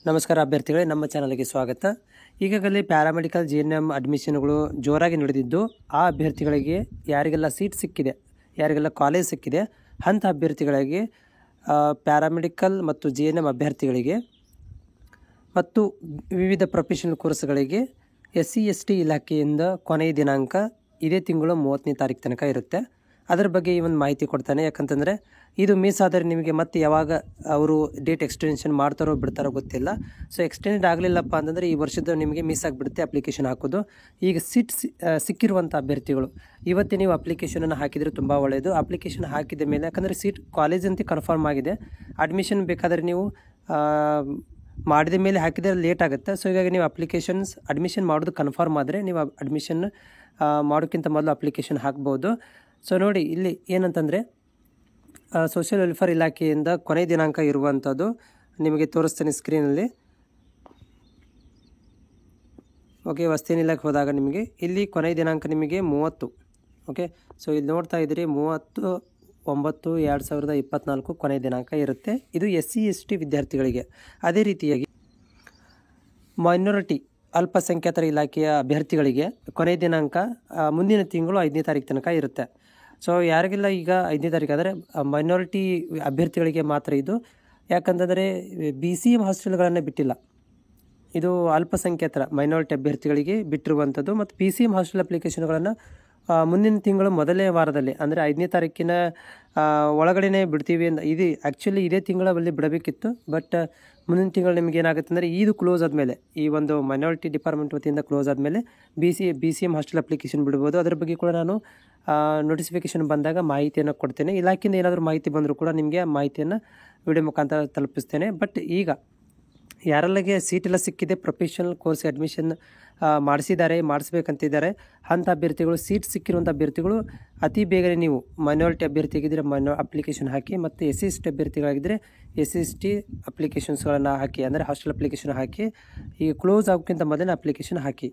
ನಮಸ್ಕಾರ ಅಭ್ಯರ್ಥಿಗಳೇ, ನಮ್ಮ ಚಾನಲ್ಗೆ ಸ್ವಾಗತ. ಈಗಾಗಲೇ ಪ್ಯಾರಾಮೆಡಿಕಲ್ JNM ಅಡ್ಮಿಷನ್ಗಳು ಜೋರಾಗಿ ನಡೆದಿದ್ದು, ಆ ಅಭ್ಯರ್ಥಿಗಳಿಗೆ ಯಾರಿಗೆಲ್ಲ ಸೀಟ್ ಸಿಕ್ಕಿದೆ, ಯಾರಿಗೆಲ್ಲ ಕಾಲೇಜ್ ಸಿಕ್ಕಿದೆ ಅಂಥ ಅಭ್ಯರ್ಥಿಗಳಿಗೆ, ಪ್ಯಾರಾಮೆಡಿಕಲ್ ಮತ್ತು JNM ಅಭ್ಯರ್ಥಿಗಳಿಗೆ ಮತ್ತು ವಿವಿಧ ಪ್ರೊಫೆಷನಲ್ ಕೋರ್ಸ್ಗಳಿಗೆ SC/ST ಇಲಾಖೆಯಿಂದ ಕೊನೆಯ ದಿನಾಂಕ ಇದೇ ತಿಂಗಳು 30ನೇ ತಾರೀಕು ತನಕ ಇರುತ್ತೆ. ಅದರ ಬಗ್ಗೆ ಈ ಒಂದು ಮಾಹಿತಿ ಕೊಡ್ತಾನೆ. ಯಾಕಂತಂದರೆ ಇದು ಮಿಸ್ ಆದರೆ ನಿಮಗೆ ಮತ್ತೆ ಯಾವಾಗ ಅವರು ಡೇಟ್ ಎಕ್ಸ್ಟೆನ್ಷನ್ ಮಾಡ್ತಾರೋ ಬಿಡ್ತಾರೋ ಗೊತ್ತಿಲ್ಲ. ಸೊ ಎಕ್ಸ್ಟೆಂಡ್ ಆಗಲಿಲ್ಲಪ್ಪ ಅಂತಂದರೆ ಈ ವರ್ಷದ ನಿಮಗೆ ಮಿಸ್ ಆಗಿಬಿಡುತ್ತೆ ಅಪ್ಲಿಕೇಶನ್ ಹಾಕೋದು. ಈಗ ಸೀಟ್ ಸಿಕ್ಕಿರುವಂಥ ಅಭ್ಯರ್ಥಿಗಳು ಇವತ್ತೇ ನೀವು ಅಪ್ಲಿಕೇಶನನ್ನು ಹಾಕಿದರೆ ತುಂಬ ಒಳ್ಳೆಯದು. ಅಪ್ಲಿಕೇಶನ್ ಹಾಕಿದ ಮೇಲೆ, ಯಾಕಂದರೆ ಸೀಟ್ ಕಾಲೇಜ್ ಅಂತ ಕನ್ಫರ್ಮ್ ಆಗಿದೆ, ಅಡ್ಮಿಷನ್ ಬೇಕಾದರೆ ನೀವು ಮಾಡಿದ ಮೇಲೆ ಹಾಕಿದರೆ ಲೇಟ್ ಆಗುತ್ತೆ. ಸೊ ಹೀಗಾಗಿ ನೀವು ಅಡ್ಮಿಷನ್ ಮಾಡೋದು ಕನ್ಫರ್ಮ್ ಆದರೆ ನೀವು ಅಡ್ಮಿಷನ್ ಮಾಡೋಕ್ಕಿಂತ ಮೊದಲು ಅಪ್ಲಿಕೇಶನ್ ಹಾಕ್ಬೋದು. ಸೊ ನೋಡಿ, ಇಲ್ಲಿ ಏನಂತಂದರೆ ಸೋಷಿಯಲ್ ವೆಲ್ಫೇರ್ ಇಲಾಖೆಯಿಂದ ಕೊನೆಯ ದಿನಾಂಕ ಇರುವಂಥದ್ದು ನಿಮಗೆ ತೋರಿಸ್ತೇನೆ ಸ್ಕ್ರೀನಲ್ಲಿ. ಓಕೆ, ವಸತಿ ಇಲಾಖೆ ಹೋದಾಗ ನಿಮಗೆ ಇಲ್ಲಿ ಕೊನೆಯ ದಿನಾಂಕ ನಿಮಗೆ 30. ಓಕೆ, ಸೊ ಇಲ್ಲಿ ನೋಡ್ತಾ ಇದ್ದೀರಿ 30/9/2024 ಕೊನೆಯ ದಿನಾಂಕ ಇರುತ್ತೆ. ಇದು SC/ST ವಿದ್ಯಾರ್ಥಿಗಳಿಗೆ. ಅದೇ ರೀತಿಯಾಗಿ ಮೈನಾರಿಟಿ ಅಲ್ಪಸಂಖ್ಯಾತರ ಇಲಾಖೆಯ ಅಭ್ಯರ್ಥಿಗಳಿಗೆ ಕೊನೆಯ ದಿನಾಂಕ ಮುಂದಿನ ತಿಂಗಳು 5ನೇ ತಾರೀಕು ತನಕ ಇರುತ್ತೆ. ಸೊ ಯಾರಿಗೆಲ್ಲ ಈಗ 5ನೇ ತಾರೀಕು ಆದರೆ ಮೈನಾರಿಟಿ ಅಭ್ಯರ್ಥಿಗಳಿಗೆ ಮಾತ್ರ ಇದು. ಯಾಕಂತಂದರೆ BCM ಹಾಸ್ಟೆಲ್ಗಳನ್ನು ಬಿಟ್ಟಿಲ್ಲ, ಇದು ಅಲ್ಪಸಂಖ್ಯಾತರ ಮೈನಾರಿಟಿ ಅಭ್ಯರ್ಥಿಗಳಿಗೆ ಬಿಟ್ಟಿರುವಂಥದ್ದು. ಮತ್ತು PCM ಹಾಸ್ಟೆಲ್ ಅಪ್ಲಿಕೇಶನ್ಗಳನ್ನು ಮುಂದಿನ ತಿಂಗಳು ಮೊದಲನೇ ವಾರದಲ್ಲಿ, ಅಂದರೆ 5ನೇ ತಾರೀಕಿನ ಒಳಗಡೆನೇ ಬಿಡ್ತೀವಿ ಅಂತ. ಇದು ಆ್ಯಕ್ಚುಲಿ ಇದೇ ತಿಂಗಳಲ್ಲಿ ಬಿಡಬೇಕಿತ್ತು, ಬಟ್ ಮುಂದಿನ ತಿಂಗಳು ನಿಮಗೆ ಏನಾಗುತ್ತೆ ಅಂದರೆ ಇದು ಕ್ಲೋಸ್ ಆದಮೇಲೆ, ಈ ಒಂದು ಮೈನಾರಿಟಿ ಡಿಪಾರ್ಟ್ಮೆಂಟ್ ವತಿಯಿಂದ ಕ್ಲೋಸ್ ಆದಮೇಲೆ BCM ಹಾಸ್ಟೆಲ್ ಅಪ್ಲಿಕೇಶನ್ ಬಿಡ್ಬೋದು. ಅದರ ಬಗ್ಗೆ ಕೂಡ ನಾನು ನೋಟಿಫಿಕೇಷನ್ ಬಂದಾಗ ಮಾಹಿತಿಯನ್ನು ಕೊಡ್ತೇನೆ. ಇಲಾಖೆಯಿಂದ ಏನಾದರೂ ಮಾಹಿತಿ ಬಂದರೂ ಕೂಡ ನಿಮಗೆ ಮಾಹಿತಿಯನ್ನು ವಿಡಿಯೋ ಮುಖಾಂತರ ತಲುಪಿಸ್ತೇನೆ. ಬಟ್ ಈಗ ಯಾರೆಲ್ಲಗೆ ಸೀಟೆಲ್ಲ ಸಿಕ್ಕಿದೆ, ಪ್ರೊಫೆಷನಲ್ ಕೋರ್ಸ್ ಅಡ್ಮಿಷನ್ ಮಾಡಿಸ್ಬೇಕಂತಿದ್ದಾರೆ ಅಂಥ ಅಭ್ಯರ್ಥಿಗಳು, ಸೀಟ್ ಸಿಕ್ಕಿರುವಂಥ ಅಭ್ಯರ್ಥಿಗಳು ಅತಿ ಬೇಗನೆ ನೀವು ಮೈನಾರಿಟಿ ಅಭ್ಯರ್ಥಿಯಾಗಿದ್ದರೆ ಅಪ್ಲಿಕೇಶನ್ ಹಾಕಿ, ಮತ್ತು SC/ST ಅಭ್ಯರ್ಥಿಗಳಾಗಿದ್ದರೆ SC/ST ಅಪ್ಲಿಕೇಶನ್ಸ್ಗಳನ್ನು ಹಾಕಿ, ಅಂದರೆ ಹಾಸ್ಟೆಲ್ ಅಪ್ಲಿಕೇಶನ್ ಹಾಕಿ. ಈಗ ಕ್ಲೋಸ್ ಆಗೋಕ್ಕಿಂತ ಮೊದಲೇ ಅಪ್ಲಿಕೇಶನ್ ಹಾಕಿ.